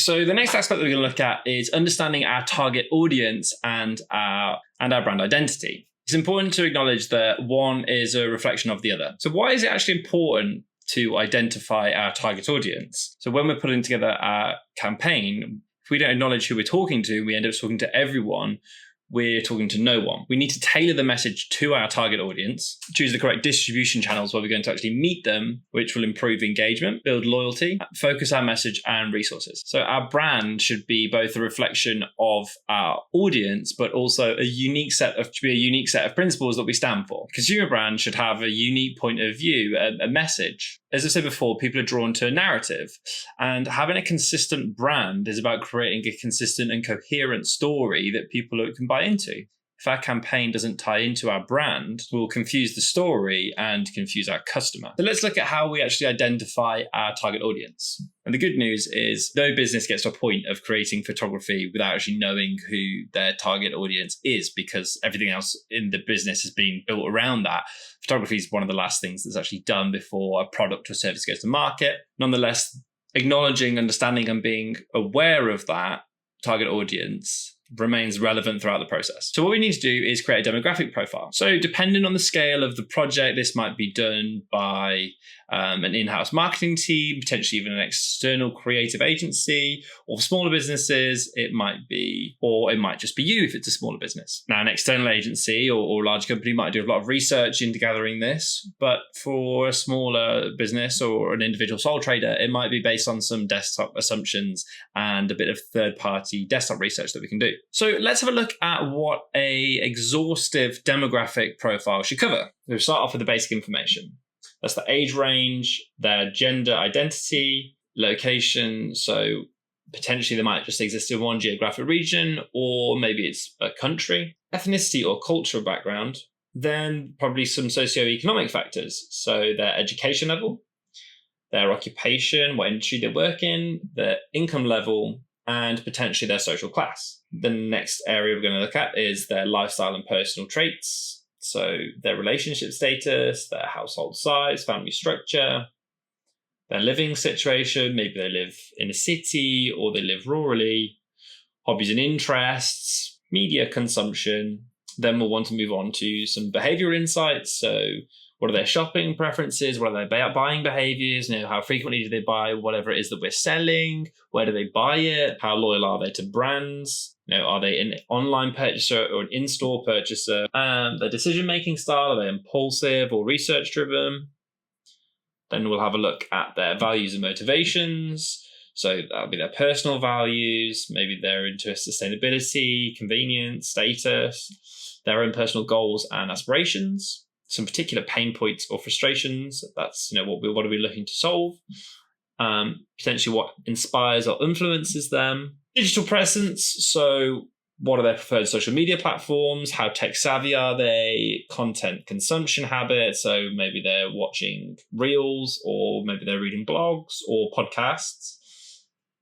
So the next aspect that we're going to look at is understanding our target audience and our brand identity. It's important to acknowledge that one is a reflection of the other. So why is it actually important to identify our target audience? So when we're putting together our campaign, if we don't acknowledge who we're talking to, we end up talking to everyone. We're talking to no one. We need to tailor the message to our target audience, choose the correct distribution channels where we're going to actually meet them, which will improve engagement, build loyalty, focus our message and resources. So our brand should be both a reflection of our audience, but also a unique set of principles that we stand for. Consumer brand should have a unique point of view, a message. As I said before, people are drawn to a narrative, and having a consistent brand is about creating a consistent and coherent story that people can buy into. If our campaign doesn't tie into our brand, we'll confuse the story and confuse our customer. So let's look at how we actually identify our target audience. And the good news is no business gets to a point of creating photography without actually knowing who their target audience is, because everything else in the business has been built around that. Photography is one of the last things that's actually done before a product or service goes to market. Nonetheless, acknowledging, understanding, and being aware of that target audience remains relevant throughout the process. So what we need to do is create a demographic profile. So depending on the scale of the project, this might be done by an in-house marketing team, potentially even an external creative agency, or for smaller businesses, it might just be you if it's a smaller business. Now, an external agency or large company might do a lot of research into gathering this, but for a smaller business or an individual sole trader, it might be based on some desktop assumptions and a bit of third-party desktop research that we can do. So let's have a look at what an exhaustive demographic profile should cover. We'll start off with the basic information. That's the age range, their gender identity, location. So potentially they might just exist in one geographic region, or maybe it's a country, ethnicity or cultural background. Then probably some socioeconomic factors. So their education level, their occupation, what industry they work in, their income level, and potentially their social class. The next area we're going to look at is their lifestyle and personal traits. So their relationship status, their household size, family structure, their living situation. Maybe they live in a city or they live rurally, hobbies and interests, media consumption. Then we'll want to move on to some behavioral insights. So what are their shopping preferences? What are their buying behaviors? How frequently do they buy whatever it is that we're selling? Where do they buy it? How loyal are they to brands? Are they an online purchaser or an in-store purchaser? Their decision-making style, are they impulsive or research-driven? Then we'll have a look at their values and motivations. So that'll be their personal values. Maybe they're into sustainability, convenience, status, their own personal goals and aspirations. Some particular pain points or frustrations. That's what are we looking to solve. Potentially what inspires or influences them. Digital presence. So what are their preferred social media platforms? How tech savvy are they? Content consumption habits. So maybe they're watching reels, or maybe they're reading blogs or podcasts.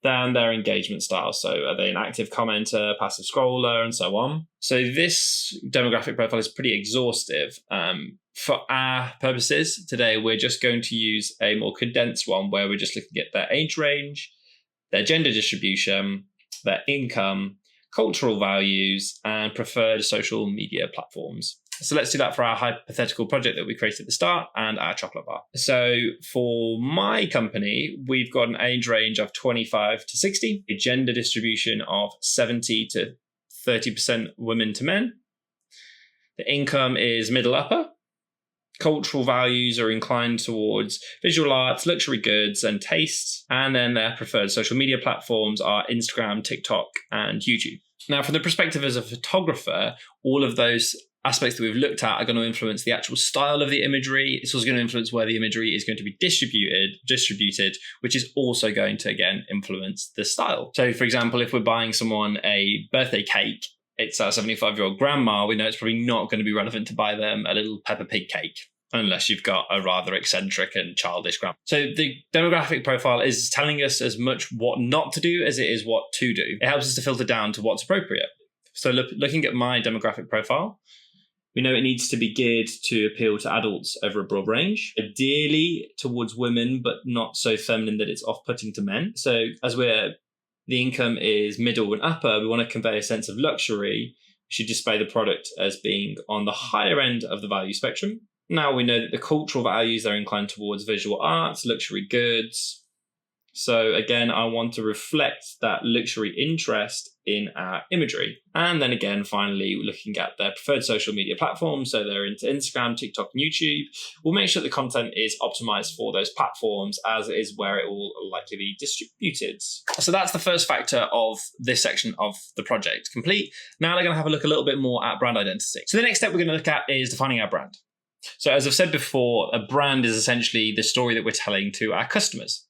Then their engagement style. So are they an active commenter, passive scroller, and so on? So this demographic profile is pretty exhaustive. For our purposes today, we're just going to use a more condensed one where we're just looking at their age range, their gender distribution, their income, cultural values, and preferred social media platforms. So let's do that for our hypothetical project that we created at the start and our chocolate bar. So for my company, we've got an age range of 25 to 60, a gender distribution of 70 to 30% women to men. The income is middle upper. Cultural values are inclined towards visual arts, luxury goods, and tastes. And then their preferred social media platforms are Instagram, TikTok, and YouTube. Now, from the perspective as a photographer, all of those aspects that we've looked at are going to influence the actual style of the imagery. It's also going to influence where the imagery is going to be distributed, which is also going to, again, influence the style. So, for example, if we're buying someone a birthday cake, it's our 75-year-old grandma, we know it's probably not going to be relevant to buy them a little Peppa Pig cake, unless you've got a rather eccentric and childish grandma. So the demographic profile is telling us as much what not to do as it is what to do. It helps us to filter down to what's appropriate. So looking at my demographic profile, we know it needs to be geared to appeal to adults over a broad range, ideally towards women, but not so feminine that it's off-putting to men. So as we're the income is middle and upper, we want to convey a sense of luxury. We should display the product as being on the higher end of the value spectrum. Now we know that the cultural values are inclined towards visual arts, luxury goods. So again, I want to reflect that luxury interest in our imagery. And then again, finally, looking at their preferred social media platforms. So they're into Instagram, TikTok, and YouTube. We'll make sure the content is optimized for those platforms, as it is where it will likely be distributed. So that's the first factor of this section of the project complete. Now we're going to have a look a little bit more at brand identity. So the next step we're going to look at is defining our brand. So as I've said before, a brand is essentially the story that we're telling to our customers,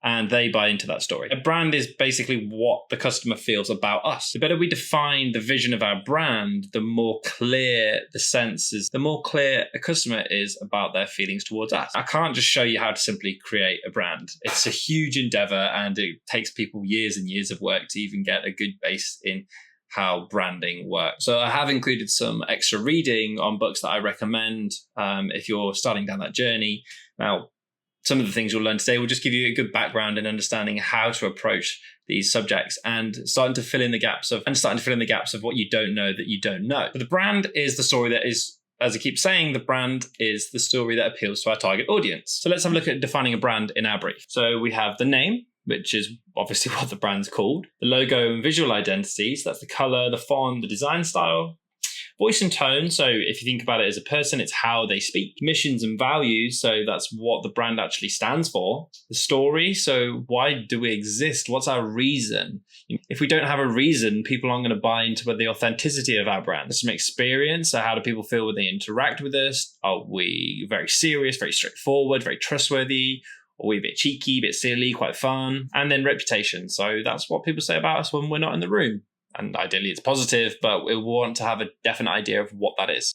and they buy into that story. A brand is basically what the customer feels about us. The better we define the vision of our brand, the more clear the sense is, the more clear a customer is about their feelings towards us. I can't just show you how to simply create a brand. It's a huge endeavor, and it takes people years and years of work to even get a good base in how branding works. So I have included some extra reading on books that I recommend if you're starting down that journey. Now, some of the things you'll learn today will just give you a good background in understanding how to approach these subjects and starting to fill in the gaps of what you don't know that you don't know. But the brand is the story that is, as I keep saying, the brand is the story that appeals to our target audience. So let's have a look at defining a brand in our brief. So we have the name, which is obviously what the brand's called, the logo and visual identity. So that's the color, the font, the design style. Voice and tone, so if you think about it as a person, it's how they speak. Missions and values, so that's what the brand actually stands for. The story, so why do we exist? What's our reason? If we don't have a reason, people aren't going to buy into the authenticity of our brand. There's some experience, so how do people feel when they interact with us? Are we very serious, very straightforward, very trustworthy? Or are we a bit cheeky, a bit silly, quite fun? And then reputation, so that's what people say about us when we're not in the room. And ideally it's positive, but we want to have a definite idea of what that is.